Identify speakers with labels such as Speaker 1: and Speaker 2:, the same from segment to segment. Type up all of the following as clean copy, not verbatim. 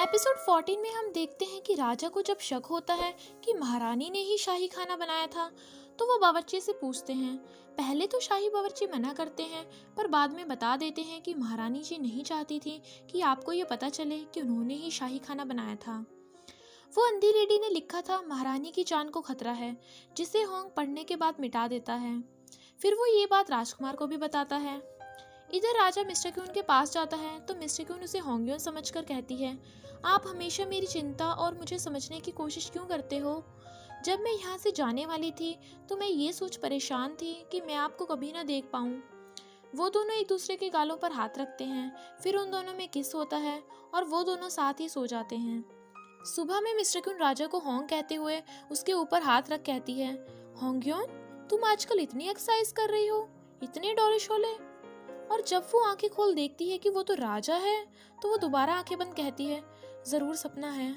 Speaker 1: Episode 14 में हम देखते हैं कि राजा को जब शक होता है कि महारानी ने ही शाही खाना बनाया था, तो वो बावर्ची से पूछते हैं। पहले तो शाही बावर्ची मना करते हैं, पर बाद में बता देते हैं कि महारानी जी नहीं चाहती थी कि आपको ये पता चले कि उन्होंने ही शाही खाना बनाया था। वो अंधी लेडी ने लिखा था महारानी की जान को खतरा है, जिसे होंग पढ़ने के बाद मिटा देता है। फिर वो ये बात राजकुमार को भी बताता है। इधर राजा मिस्टर क्यून के पास जाता है तो मिस्टर क्यून उसे होंग्योन समझकर कहती है, आप हमेशा मेरी चिंता और मुझे समझने की कोशिश क्यों करते हो? जब मैं यहाँ से जाने वाली थी तो मैं ये सोच परेशान थी कि मैं आपको कभी ना देख पाऊँ। वो दोनों एक दूसरे के गालों पर हाथ रखते हैं, फिर उन दोनों में किस होता है और वो दोनों साथ ही सो जाते हैं। सुबह में मिस्टर क्यून राजा को होंग कहते हुए उसके ऊपर हाथ रख कहती है, होंग्योन, तुम आजकल इतनी एक्सरसाइज कर रही हो, इतने डोले शोले। और जब वो आंखें खोल देखती है कि वो तो राजा है, तो वो दोबारा आंखें बंद कहती है, जरूर सपना है।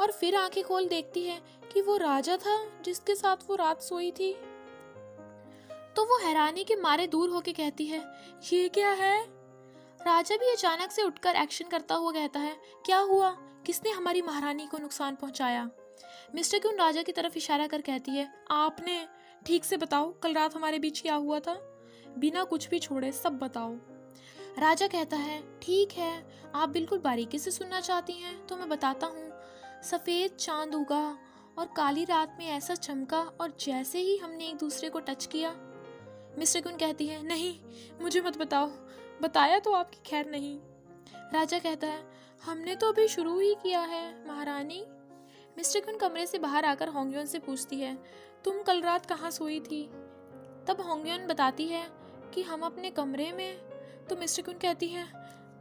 Speaker 1: और फिर आंखें खोल देखती है कि वो राजा था जिसके साथ वो रात सोई थी। तो वो हैरानी के मारे दूर होके कहती है, ये क्या है? राजा भी अचानक से उठकर एक्शन करता हुआ कहता है, क्या हुआ? किसने हमारी महारानी को नुकसान पहुंचाया? मिस्टर क्यून राजा की तरफ इशारा कर कहती है, आपने। ठीक से बताओ, कल रात हमारे बीच क्या हुआ था? बिना कुछ भी छोड़े सब बताओ। राजा कहता है, ठीक है, आप बिल्कुल बारीकी से सुनना चाहती हैं तो मैं बताता हूँ। सफेद चांद उगा और काली रात में ऐसा चमका और जैसे ही हमने एक दूसरे को टच किया। मिस्टर क्यून कहती है, नहीं, मुझे मत बताओ, बताया तो आपकी खैर नहीं। राजा कहता है, हमने तो अभी शुरू ही किया है महारानी। मिस्टर क्यून कमरे से बाहर आकर होंग्योन से पूछती है, तुम कल रात कहाँ सोई थी? तब होंग्योन बताती है कि हम अपने कमरे में। तो मिस्टर क्यून कहती है,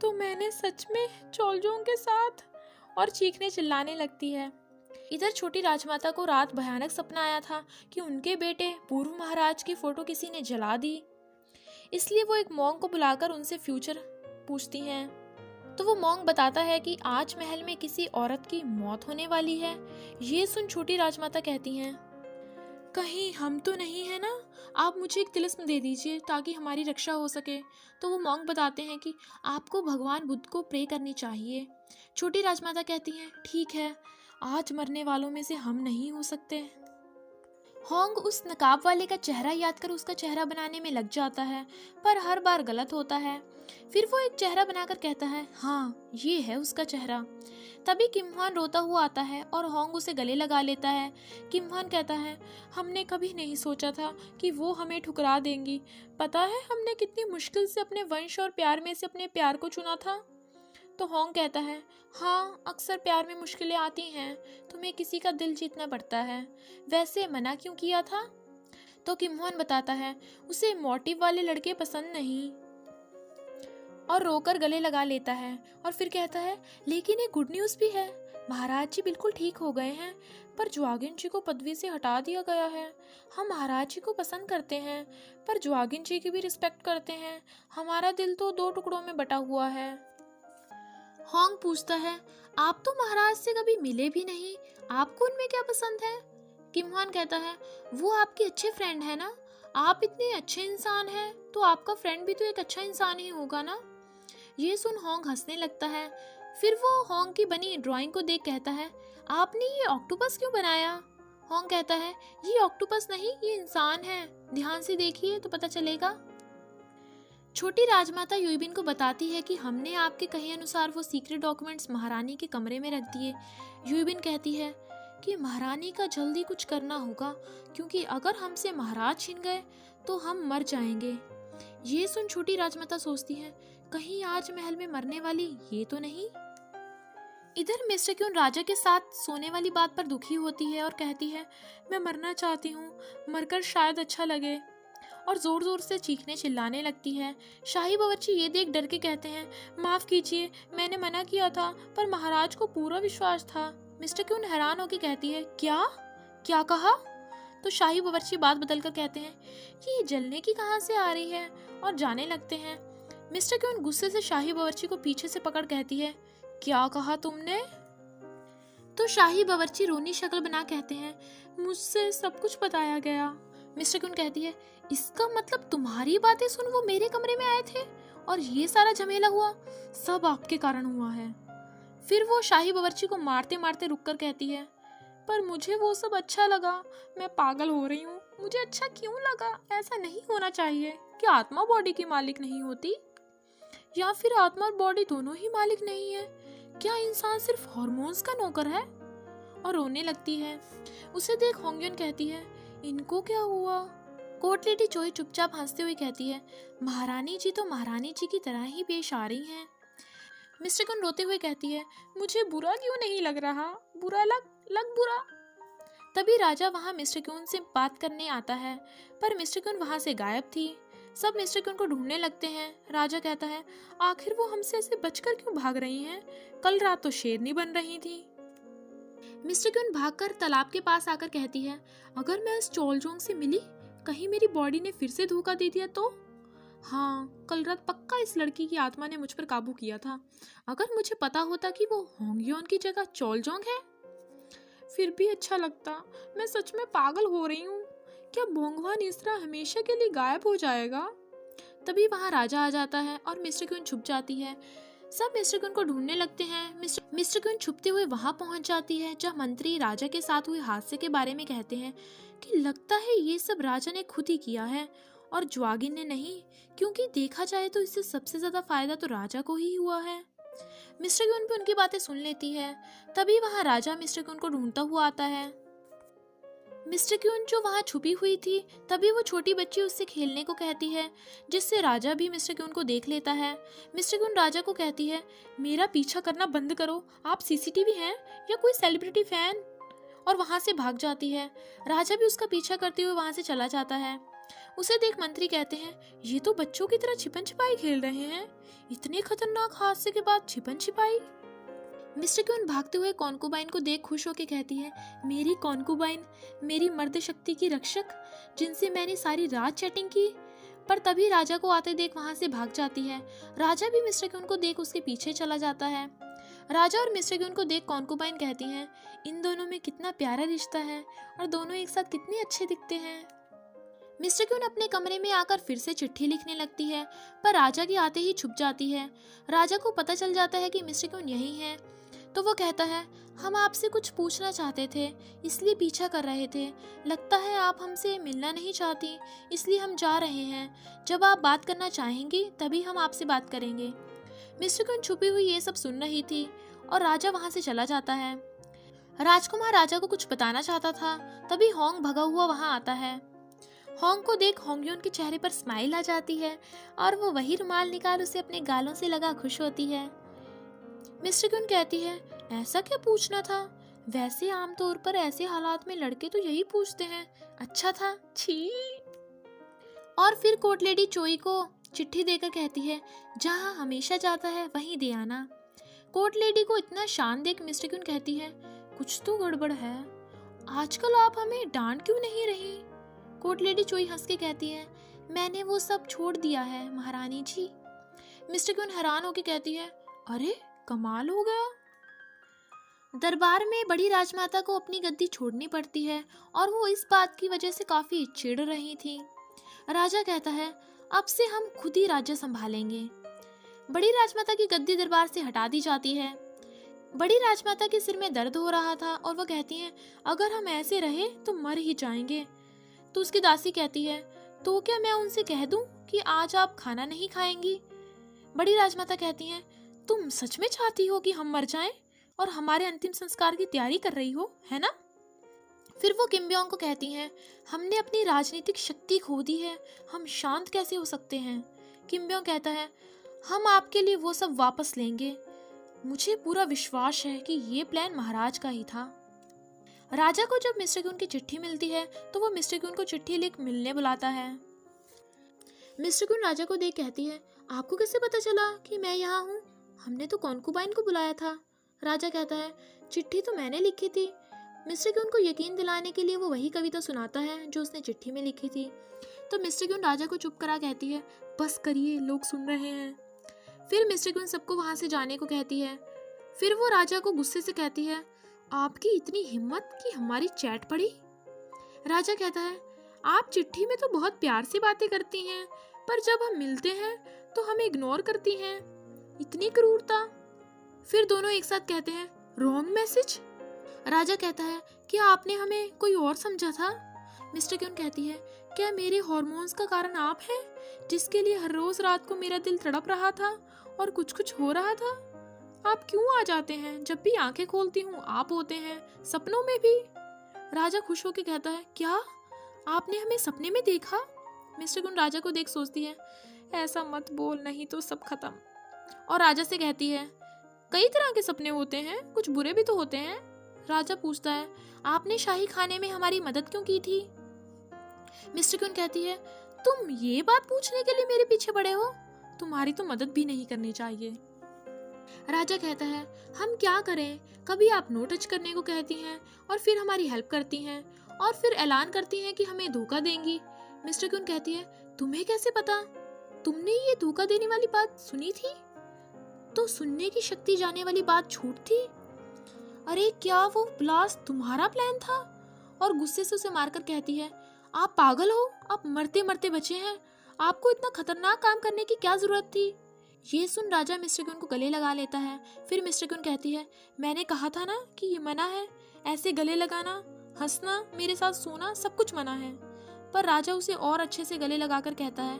Speaker 1: तो मैंने सच में चोलजोंग के साथ, और चीखने चिल्लाने लगती है। इधर छोटी राजमाता को रात भयानक सपना आया था कि उनके बेटे पूर्व महाराज की फोटो किसी ने जला दी। इसलिए वो एक मॉन्ग को बुलाकर उनसे फ्यूचर पूछती हैं। तो वो मॉन्ग बताता है कि आज महल में किसी औरत की मौत होने वाली है। ये सुन छोटी राजमाता कहती हैं, कहीं हम तो नहीं है ना? आप मुझे एक तिलिस्म दे दीजिए ताकि हमारी रक्षा हो सके। तो वो मॉन्ग बताते हैं कि आपको भगवान बुद्ध को प्रे करनी चाहिए। छोटी राजमाता कहती हैं, ठीक है, आज मरने वालों में से हम नहीं हो सकते। होंग उस नकाब वाले का चेहरा याद कर उसका चेहरा बनाने में लग जाता है, पर हर बार गलत होता है। फिर वो एक चेहरा बनाकर कहता है, हाँ, ये है उसका चेहरा। तभी किमहान रोता हुआ आता है और होंग उसे गले लगा लेता है। किमहान कहता है, हमने कभी नहीं सोचा था कि वो हमें ठुकरा देंगी। पता है हमने कितनी मुश्किल से अपने वंश और प्यार में से अपने प्यार को चुना था। तो होंग कहता है, हाँ, अक्सर प्यार में मुश्किलें आती हैं, तुम्हें किसी का दिल जीतना पड़ता है। वैसे मना क्यों किया था? तो किमहान बताता है, उसे मोटिव वाले लड़के पसंद नहीं, और रोकर गले लगा लेता है। और फिर कहता है, लेकिन एक गुड न्यूज़ भी है, महाराज जी बिल्कुल ठीक हो गए हैं, पर ज्वागिन जी को पदवी से हटा दिया गया है। हम महाराज जी को पसंद करते हैं, पर ज्वागिन जी की भी रिस्पेक्ट करते हैं। हमारा दिल तो दो टुकड़ों में बटा हुआ है। होंग पूछता है, आप तो महाराज से कभी मिले भी नहीं, आपको उनमें क्या पसंद है? किमहान कहता है, वो आपके अच्छे फ्रेंड है ना? आप इतने अच्छे इंसान हैं तो आपका फ्रेंड भी तो एक अच्छा इंसान ही होगा ना? ये सुन होंग हंसने लगता है। फिर वो होंग की बनी ड्राइंग को देख कहता है, आपने ये ऑक्टोपस क्यों बनाया? होंग कहता है, ये ऑक्टोपस नहीं, ये इंसान है, ध्यान से देखिए तो पता चलेगा। छोटी राजमाता यूबिन को बताती है कि हमने आपके कहे अनुसार वो सीक्रेट डॉक्यूमेंट्स महारानी के कमरे में रख दिए। यूबिन कहती है कि महारानी का जल्दी कुछ करना होगा, क्योंकि अगर हमसे महाराज छीन गए तो हम मर जाएंगे। ये सुन छोटी राजमाता सोचती है, कहीं आज महल में मरने वाली ये तो नहीं। इधर मिस्टर क्यून राजा के साथ सोने वाली बात पर दुखी होती है और कहती है, मैं मरना चाहती हूँ, मरकर शायद अच्छा लगे, और जोर जोर से चीखने चिल्लाने लगती है। शाही बावर्ची ये देख डर के कहते हैं, माफ कीजिए, मैंने मना किया था, पर महाराज को पूरा विश्वास था। मिस्टर क्यून हैरान होकर कहती है, क्या क्या कहा? तो शाही बावर्ची बात बदलकर कहते हैं, ये जलने की कहाँ से आ रही है, और जाने लगते हैं। मिस्टर क्यून गुस्से से शाही बावर्ची को पीछे से पकड़ कहती है, क्या कहा तुमने? तो शाही बावर्ची रोनी शक्ल बना कहते हैं, मुझसे सब कुछ बताया गया। मिस्टर क्यून कहती है, इसका मतलब तुम्हारी बातें सुन वो मेरे कमरे में आए थे और ये सारा झमेला हुआ, सब आपके कारण हुआ है। फिर वो शाही बावर्ची को मारते मारते रुककर कहती है, पर मुझे वो सब अच्छा लगा, मैं पागल हो रही हूँ, मुझे अच्छा क्यों लगा? ऐसा नहीं होना चाहिए। क्या आत्मा बॉडी की मालिक नहीं होती? या फिर आत्मा और बॉडी दोनों ही मालिक नहीं है? क्या इंसान सिर्फ हार्मोन्स का नौकर है? और रोने लगती है। उसे देख होंगयुन कहती है, इनको क्या हुआ? कोर्ट लेडी चोई चुपचाप हंसते हुए कहती है, महारानी जी तो महारानी जी की तरह ही पेश आ रही हैं। मिस्टर कुन रोते हुए कहती है, मुझे बुरा क्यों नहीं लग रहा? बुरा लग बुरा। तभी राजा वहाँ मिस्टर क्यून से बात करने आता है, पर मिस्टर क्यून वहाँ से गायब थी। सब मिस्टर क्यून को ढूंढने लगते हैं। राजा कहता है, आखिर वो हमसे ऐसे बचकर क्यों भाग रही हैं? कल रात तो शेरनी बन रही थी। मिस्टर क्यून भागकर तालाब के पास आकर कहती है, अगर मैं इस चोलजोंग से मिली, कहीं मेरी बॉडी ने फिर से धोखा दे दिया तो? हाँ, कल रात पक्का इस लड़की की आत्मा ने मुझ पर काबू किया था। अगर मुझे पता होता कि वो होंगयोन की जगह चोलजोंग है, फिर भी अच्छा लगता। मैं सच में पागल हो रही हूँ। क्या बोंगवान इस तरह हमेशा के लिए गायब हो जाएगा? तभी वहाँ राजा आ जाता है और मिस्टर क्यून छुप जाती है। सब मिस्टर क्यून को ढूंढने लगते हैं। मिस्टर क्यून छुपते हुए वहाँ पहुँच जाती है जहाँ मंत्री राजा के साथ हुए हादसे के बारे में कहते हैं कि लगता है ये सब राजा ने खुद ही किया है और ज्वागिन ने नहीं, क्योंकि देखा जाए तो इससे सबसे ज्यादा फायदा तो राजा को ही हुआ है। मिस्टर क्यून भी उनकी बातें सुन लेती है। तभी वहाँ राजा मिस्टर क्यून को ढूंढता हुआ आता है। मिस्टर क्यून जो वहाँ छुपी हुई थी, तभी वो छोटी बच्ची उससे खेलने को कहती है, जिससे राजा भी मिस्टर क्यून को देख लेता है। मिस्टर क्यून राजा को कहती है, मेरा पीछा करना बंद करो, आप सीसीटीवी हैं या कोई सेलिब्रिटी फैन? और वहाँ से भाग जाती है। राजा भी उसका पीछा करते हुए वहाँ से चला जाता है। उसे देख मंत्री कहते हैं, ये तो बच्चों की तरह छिपन छिपाई खेल रहे हैं। इतने खतरनाक हादसे के बाद छिपन छिपाई? मिस्टर क्यून भागते हुए कॉन्कुबाइन को देख खुश होकर कहती है, मेरी कॉन्कुबाइन, मेरी मर्द शक्ति की रक्षक, जिनसे मैंने सारी रात चैटिंग की। पर तभी राजा को आते देख वहां से भाग जाती है। राजा भी मिस्टर क्यून को देख उसके पीछे चला जाता है। राजा और मिस्टर क्यून को देख कॉन्कुबाइन कहती हैं, इन दोनों में कितना प्यारा रिश्ता है और दोनों एक साथ कितने अच्छे दिखते हैं। मिस्टर क्यून अपने कमरे में आकर फिर से चिट्ठी लिखने लगती है, पर राजा के आते ही छुप जाती है। राजा को पता चल जाता है कि मिस्टर क्यून यही है, तो वो कहता है, हम आपसे कुछ पूछना चाहते थे, इसलिए पीछा कर रहे थे। लगता है आप हमसे मिलना नहीं चाहती, इसलिए हम जा रहे हैं। जब आप बात करना चाहेंगी तभी हम आपसे बात करेंगे। मिस्टर क्यून छुपी हुई ये सब सुन रही थी और राजा वहां से चला जाता है। राजकुमार राजा को कुछ बताना चाहता था, तभी होंग भगा हुआ वहां आता है। होंग को देख होंगयुन के चेहरे पर स्माइल आ जाती है और वो वही रुमाल निकाल उसे अपने गालों से लगा खुश होती है। मिस्टर क्यून कहती है, ऐसा क्या पूछना था? वैसे आमतौर पर ऐसे हालात में लड़के तो यही पूछते हैं। अच्छा था, छी। और फिर कोर्ट लेडी चोई को चिट्ठी देकर कहती है, जहाँ हमेशा जाता है वहीं दे आना। कोर्ट लेडी को इतना शान देख मिस्टर क्यून कहती है, कुछ तो गड़बड़ है, आजकल आप हमें डांट क्यों नहीं रही? कोर्ट लेडी चोई हंस के कहती है, मैंने वो सब छोड़ दिया है महारानी जी। मिस्टर क्यून हैरान होकर कहती है, अरे कमाल हो गया। दरबार में बड़ी राजमाता को अपनी गद्दी छोड़नी पड़ती है और वो इस बात की वजह से काफी चिढ़ रही थी। राजा कहता है, अब से हम खुद ही राज्य संभालेंगे। बड़ी राजमाता की गद्दी दरबार से हटा दी जाती है। बड़ी राजमाता के सिर में दर्द हो रहा था और वो कहती हैं, अगर हम ऐसे रहे तो मर ही जाएंगे। तो उसकी दासी कहती है, तो क्या मैं उनसे कह दूं कि आज आप खाना नहीं खाएंगी? बड़ी राजमाता कहती हैं, तुम सच में चाहती हो कि हम मर जाएं और हमारे अंतिम संस्कार की तैयारी कर रही हो, है ना? फिर वो किम्ब्योंग को कहती हैं, हमने अपनी राजनीतिक शक्ति खो दी है, हम शांत कैसे हो सकते हैं? किम्ब्योंग कहता है, हम आपके लिए वो सब वापस लेंगे। मुझे पूरा विश्वास है कि ये प्लान महाराज का ही था। राजा को जब मिस्टर क्यून की चिट्ठी मिलती है तो वो मिस्टर क्यून को चिट्ठी लिख मिलने बुलाता है। मिस्टर क्यून राजा को देख कहती है, आपको कैसे पता चला कि मैं यहाँ हूँ? हमने तो कॉन्कुबाइन को बुलाया था। राजा कहता है, चिट्ठी तो मैंने लिखी थी। मिस्टर क्यून को यकीन दिलाने के लिए वो वही कविता सुनाता है जो उसने चिट्ठी में लिखी थी। तो मिस्टर क्यून राजा को चुप करा कहती है, बस करिए, लोग सुन रहे हैं। फिर मिस्टर क्यून सबको वहां से जाने को कहती है। फिर वो राजा को गुस्से से कहती है, आपकी इतनी हिम्मत कि हमारी चैट पढ़ी? राजा कहता है, आप चिट्ठी में तो बहुत प्यार से बातें करती हैं, पर जब हम मिलते हैं तो हमें इग्नोर करती हैं। इतनी क्रूरता। फिर दोनों एक साथ कहते हैं, रॉन्ग मैसेज। राजा कहता है, क्या आपने हमें कोई और समझा था? मिस्टर क्यून कहती है, क्या मेरे हार्मोन्स का कारण आप हैं, जिसके लिए हर रोज रात को मेरा दिल तड़प रहा था और कुछ कुछ हो रहा था? आप क्यों आ जाते हैं? जब भी आंखें खोलती हूँ आप होते हैं, सपनों में भी। राजा खुश होकर कहता है, क्या आपने हमें सपने में देखा? मिस्टर क्यून राजा को देख सोचती है, ऐसा मत बोल, नहीं तो सब खत्म। और राजा से कहती है, कई तरह के सपने होते हैं, कुछ बुरे भी तो होते हैं। राजा पूछता है, आपने शाही खाने में हमारी मदद क्यों की थी? मिस्टर क्यून कहती है, तुम ये बात पूछने के लिए मेरे पीछे पड़े हो? तुम्हारी तो मदद भी नहीं करनी चाहिए। राजा कहता है, हम क्या करें, कभी आप नो टच करने को कहती हैं और फिर हमारी हेल्प करती हैं और फिर ऐलान करती हैं कि हमें धोखा देंगी। मिस्टर क्यून कहती है, तुम्हें कैसे पता? तुमने ये धोखा देने वाली बात सुनी थी? तो सुनने की शक्ति जाने वाली बात झूठ थी? अरे क्या वो ब्लास्ट तुम्हारा प्लान था? और गुस्से से उसे मारकर कहती है, आप पागल हो, आप मरते मरते बचे हैं, आपको इतना खतरनाक काम करने की क्या जरूरत थी? ये सुन राजा मिस्टर क्यून को गले लगा लेता है। फिर मिस्टर क्यून कहती है, मैंने कहा था ना कि ये मना है, ऐसे गले लगाना, हंसना, मेरे साथ सोना, सब कुछ मना है। पर राजा उसे और अच्छे से गले लगाकर कहता है,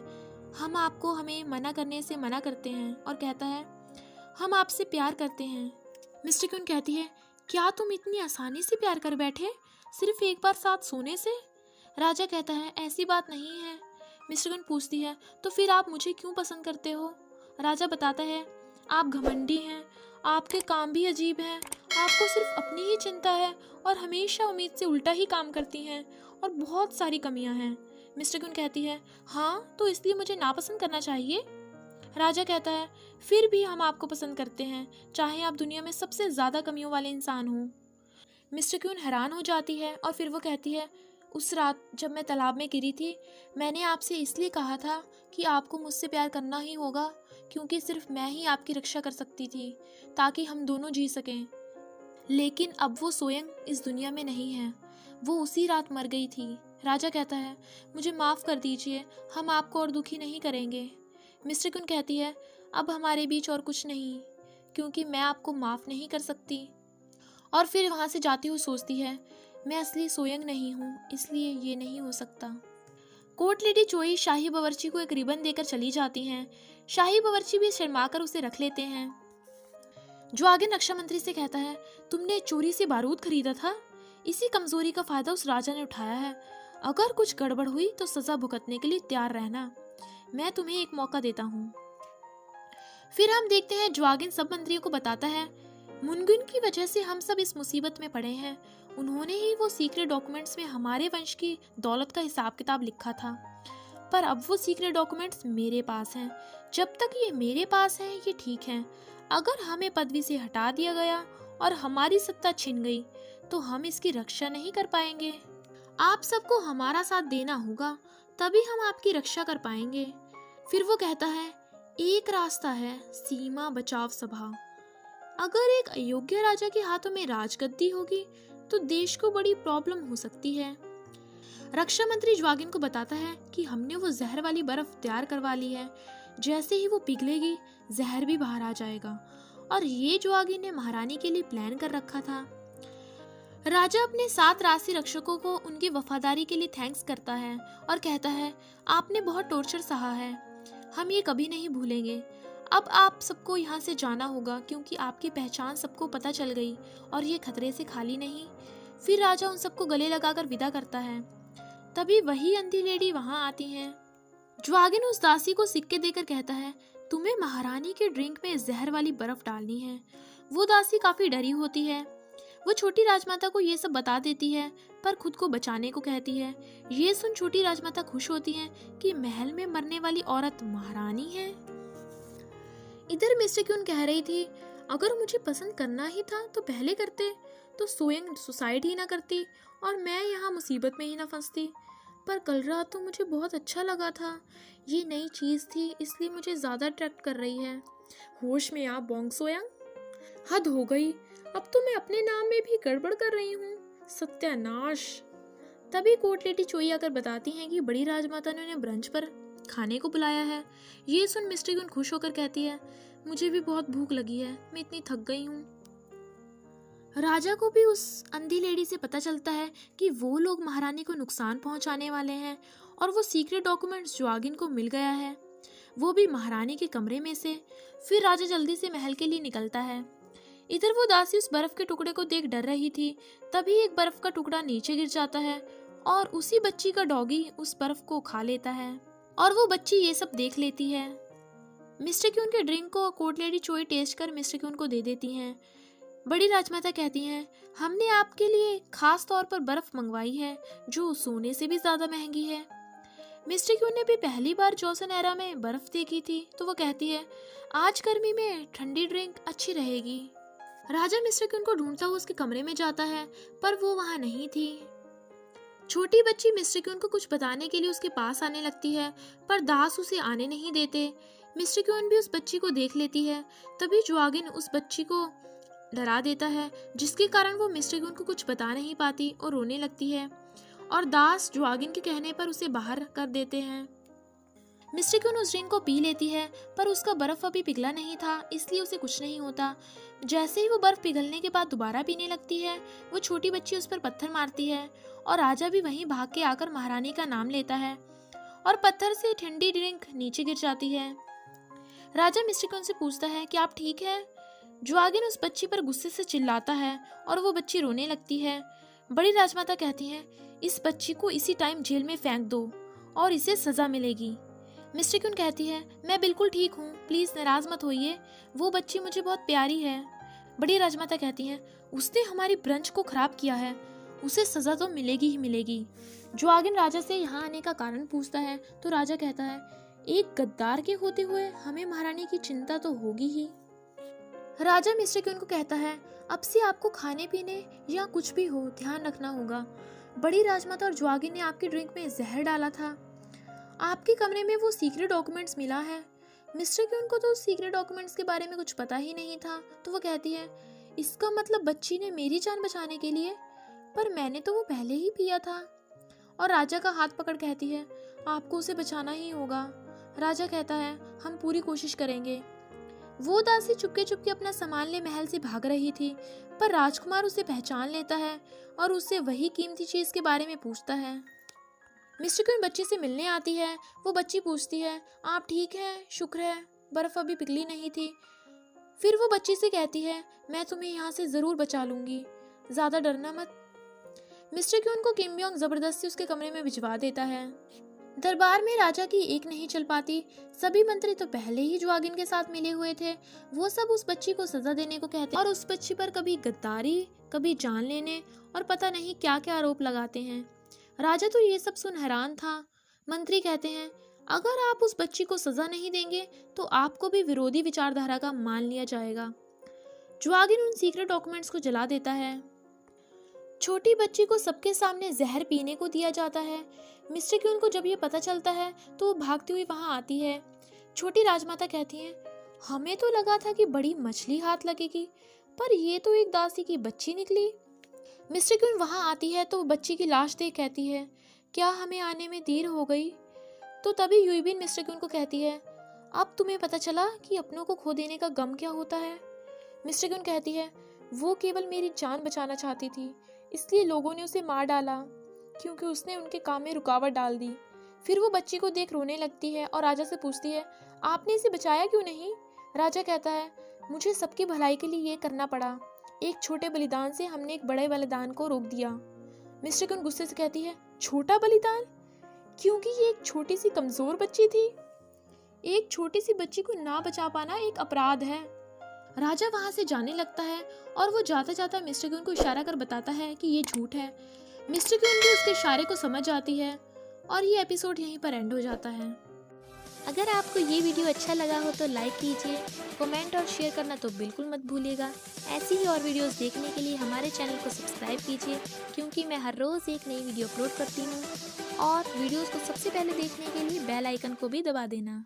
Speaker 1: हम आपको हमें मना करने से मना करते हैं, और कहता है, हम आपसे प्यार करते हैं। मिस्टर क्यून कहती है, क्या तुम इतनी आसानी से प्यार कर बैठे, सिर्फ एक बार साथ सोने से? राजा कहता है, ऐसी बात नहीं है। मिस्टर क्यून पूछती है, तो फिर आप मुझे क्यों पसंद करते हो? राजा बताता है, आप घमंडी हैं, आपके काम भी अजीब हैं, आपको सिर्फ अपनी ही चिंता है और हमेशा उम्मीद से उल्टा ही काम करती हैं और बहुत सारी कमियां हैं। मिस्टर क्यून कहती है, हाँ तो इसलिए मुझे नापसंद करना चाहिए? राजा कहता है, फिर भी हम आपको पसंद करते हैं, चाहे आप दुनिया में सबसे ज़्यादा कमियों वाले इंसान हो। मिस्टर क्यून हैरान हो जाती है और फिर वो कहती है, उस रात जब मैं तालाब में गिरी थी, मैंने आपसे इसलिए कहा था कि आपको मुझसे प्यार करना ही होगा, क्योंकि सिर्फ मैं ही आपकी रक्षा कर सकती थी, ताकि हम दोनों जी सकें। लेकिन अब वो स्वयं इस दुनिया में नहीं है, वो उसी रात मर गई थी। राजा कहता है, मुझे माफ़ कर दीजिए, हम आपको और दुखी नहीं करेंगे। मिस्टर क्यून कहती है, अब हमारे बीच और कुछ नहीं, क्योंकि मैं आपको माफ़ नहीं कर सकती। और फिर वहाँ से जाती हुई सोचती है, मैं असली सोयंग नहीं हूँ, इसलिए ये नहीं हो सकता। कोर्ट लेडी चोई शाही बावर्ची को एक रिबन देकर चली जाती हैं। शाही बावर्ची भी शर्माकर उसे रख लेते हैं। जो आगे रक्षा मंत्री से कहता है, तुमने चोरी से बारूद खरीदा था, इसी कमजोरी का फायदा उस राजा ने उठाया है। अगर कुछ गड़बड़ हुई तो सजा भुगतने के लिए तैयार रहना, मैं तुम्हें एक मौका देता हूँ। फिर हम देखते हैं ज्वागिन सब मंत्रियों को बताता है, मुनगुन की वजह से हम सब इस मुसीबत में पड़े हैं। उन्होंने ही वो सीक्रेट डॉक्यूमेंट्स में हमारे वंश की दौलत का हिसाब किताब लिखा था, पर अब वो सीक्रेट डॉक्यूमेंट्स मेरे पास हैं। जब तक ये मेरे पास हैं ये ठीक है, अगर हमें पदवी से हटा दिया गया और हमारी सत्ता छिन गई तो हम इसकी रक्षा नहीं कर पाएंगे। आप सबको हमारा साथ देना होगा, तभी हम आपकी रक्षा कर पाएंगे। फिर वो कहता है, एक रास्ता है, सीमा बचाव सभा। अगर एक अयोग्य राजा के हाथों में राजगद्दी होगी तो देश को बड़ी प्रॉब्लम हो सकती है। रक्षा मंत्री ज्वागिन को बताता है कि हमने वो जहर वाली बर्फ तैयार करवा ली है, जैसे ही वो पिघलेगी जहर भी बाहर आ जाएगा, और ये ज्वागिन ने महारानी के लिए प्लान कर रखा था। राजा अपने 7 राशि रक्षकों को उनकी वफादारी के लिए थैंक्स करता है और कहता है, आपने बहुत टॉर्चर सहा है, हम ये कभी नहीं भूलेंगे। अब आप सबको यहाँ से जाना होगा, क्योंकि आपकी पहचान सबको पता चल गई और ये खतरे से खाली नहीं। फिर राजा उन सबको गले लगाकर विदा करता है। तभी वही अंधी लेडी वहाँ आती हैं। ज्वागिन उस दासी को सिक्के देकर कहता है, तुम्हें महारानी के ड्रिंक में जहर वाली बर्फ डालनी है। वो दासी काफी डरी होती है। वो छोटी राजमाता को ये सब बता देती है, पर खुद को बचाने को कहती है। ये सुन छोटी राजमाता खुश होती है कि महल में मरने वाली औरत महारानी है। इधर मिस्टर क्यून कह रही थी, अगर मुझे पसंद करना ही था तो पहले करते, तो स्वयं सुसाइड ही ना करती और मैं यहाँ मुसीबत में ही ना फंसती। पर कल रात तो मुझे बहुत अच्छा लगा था, ये नई चीज़ थी इसलिए मुझे ज़्यादा अट्रैक्ट कर रही है। होश में आप बोंग सोयांग, हद हो गई, अब तो मैं अपने नाम में भी गड़बड़ कर रही हूँ, सत्यानाश। तभी कोर्ट लेडी चोई आकर बताती हैं कि बड़ी राजमाता ने उन्हें ब्रंच पर खाने को बुलाया है। ये सुन मिस्टर क्यून खुश होकर कहती है, मुझे भी बहुत भूख लगी है, मैं इतनी थक गई हूँ। राजा को भी उस अंधी लेडी से पता चलता है कि वो लोग महारानी को नुकसान पहुंचाने वाले हैं और वो सीक्रेट डॉक्यूमेंट्स जोआगिन को मिल गया है, वो भी महारानी के कमरे में से। फिर राजा जल्दी से महल के लिए निकलता है। इधर वो दासी उस बर्फ के टुकड़े को देख डर रही थी। तभी एक बर्फ का टुकड़ा नीचे गिर जाता है और उसी बच्ची का डॉगी उस बर्फ को खा लेता है और वो बच्ची ये सब देख लेती है। मिस्टर क्यून के ड्रिंक को कोर्ट लेडी चोई टेस्ट कर मिस्टर क्यून को दे देती हैं। बड़ी राजमाता कहती हैं, हमने आपके लिए खास तौर पर बर्फ मंगवाई है जो सोने से भी ज्यादा महंगी है। मिस्टर क्यून ने भी पहली बार जॉसन एरा में बर्फ देखी थी तो वो कहती है, आज गर्मी में ठंडी ड्रिंक अच्छी रहेगी। राजा मिस्टर क्यून को ढूंढता हुआ उसके कमरे में जाता है पर वो वहां नहीं थी। छोटी बच्ची मिस्टर क्यून को कुछ बताने के लिए उसके पास आने लगती है पर दास उसे आने नहीं देते। मिस्टर क्यून भी उस बच्ची को देख लेती है। तभी जोआगिन उस बच्ची को डरा देता है जिसके कारण वो मिस्टर क्यून को कुछ बता नहीं पाती और रोने लगती है और दास जोआगिन के कहने पर उसे बाहर कर देते हैं। मिस्टर क्यून उस ड्रिंक को पी लेती है पर उसका बर्फ अभी पिघला नहीं था इसलिए उसे कुछ नहीं होता। जैसे ही वो बर्फ पिघलने के बाद दोबारा पीने लगती है वो छोटी बच्ची उस पर पत्थर मारती है और राजा भी वहीं भाग के आकर महारानी का नाम लेता है और पत्थर से ठंडी ड्रिंक नीचे गिर जाती है। राजा मिस्टर क्यून से पूछता है कि आप ठीक है। जोआगिन उस बच्ची पर गुस्से से चिल्लाता है और वो बच्ची रोने लगती है। बड़ी राजमाता कहती हैं, इस बच्ची को इसी टाइम जेल में फेंक दो और इसे सजा मिलेगी। मिस्टर क्यून कहती है, मैं बिल्कुल ठीक हूँ, प्लीज नाराज मत होइए, वो बच्ची मुझे बहुत प्यारी है। बड़ी राजमाता कहती हैं, उसने हमारी ब्रंच को खराब किया है, उसे सजा तो मिलेगी ही मिलेगी। जोआगिन राजा से यहाँ आने का कारण पूछता है तो राजा कहता है, एक गद्दार के होते हुए हमें महारानी की चिंता तो होगी ही। राजा मिस्टर क्यून को कहता है, अब से आपको खाने पीने या कुछ भी हो ध्यान रखना होगा। बड़ी राजमाता और जोआगिन ने आपकी ड्रिंक में जहर डाला था। आपके कमरे में वो सीक्रेट डॉक्यूमेंट्स मिला है। मिस्टर क्यून को तो सीक्रेट डॉक्यूमेंट्स के बारे में कुछ पता ही नहीं था तो वो कहती है, इसका मतलब बच्ची ने मेरी जान बचाने के लिए, पर मैंने तो वो पहले ही पिया था। और राजा का हाथ पकड़ कहती है, आपको उसे बचाना ही होगा। राजा कहता है, हम पूरी कोशिश करेंगे। वो दासी चुपके चुपके अपना सामान ले महल से भाग रही थी पर राजकुमार उसे पहचान लेता है और उससे वही कीमती चीज के बारे में पूछता है। मिस्टर क्यून बच्ची से मिलने आती है। वो बच्ची पूछती है, आप ठीक हैं? शुक्र है, बर्फ अभी पिघली नहीं थी। फिर वो बच्ची से कहती है, मैं तुम्हें यहाँ से जरूर बचा लूंगी, ज्यादा डरना मत। मिस्टर क्यून को किम योंग जबरदस्ती उसके कमरे में भिजवा देता है। दरबार में राजा की एक नहीं चल पाती। सभी मंत्री तो पहले ही जोआगिन के साथ मिले हुए थे। वो सब उस बच्ची को सजा देने को कहते हैं और उस बच्ची पर कभी गद्दारी, कभी जान लेने और पता नहीं क्या क्या आरोप लगाते हैं। राजा तो ये सब सुन हैरान था। मंत्री कहते हैं, अगर आप उस बच्ची को सजा नहीं देंगे तो आपको भी विरोधी विचारधारा का मान लिया जाएगा। जोआगिन उन सीक्रेट डॉक्यूमेंट्स को जला देता है। छोटी बच्ची को सबके सामने जहर पीने को दिया जाता है। मिस्टर क्यून को जब ये पता चलता है तो वो भागती हुई वहां आती है। छोटी राजमाता कहती है, हमें तो लगा था कि बड़ी मछली हाथ लगेगी पर ये तो एक दासी की बच्ची निकली। मिस्टर क्यून वहां आती है तो बच्ची की लाश देख कहती है, क्या हमें आने में देर हो गई? तो तभी यूइबिन मिस्टर क्यून को कहती है, अब तुम्हें पता चला कि अपनों को खो देने का गम क्या होता है। मिस्टर क्यून कहती है, वो केवल मेरी जान बचाना चाहती थी, इसलिए लोगों ने उसे मार डाला क्योंकि उसने उनके काम में रुकावट डाल दी। फिर वो बच्ची को देख रोने लगती है और राजा से पूछती है, आपने इसे बचाया क्यों नहीं? राजा कहता है, मुझे सबकी भलाई के लिए ये करना पड़ा। एक छोटे बलिदान से हमने एक बड़े बलिदान को रोक दिया। मिस्टर क्यून गुस्से से कहती है, छोटा बलिदान? क्योंकि ये एक छोटी सी कमजोर बच्ची थी। एक छोटी सी बच्ची को ना बचा पाना एक अपराध है। राजा वहां से जाने लगता है और वो जाता जाता मिस्टर क्यून को इशारा कर बताता है कि ये झूठ है। मिस्टर क्यून भी उसके इशारे को समझ जाती है और ये एपिसोड यहीं पर एंड हो जाता है। अगर आपको ये वीडियो अच्छा लगा हो तो लाइक कीजिए, कमेंट और शेयर करना तो बिल्कुल मत भूलिएगा। ऐसी ही और वीडियोस देखने के लिए हमारे चैनल को सब्सक्राइब कीजिए क्योंकि मैं हर रोज़ एक नई वीडियो अपलोड करती हूँ। और वीडियोस को सबसे पहले देखने के लिए बेल आइकन को भी दबा देना।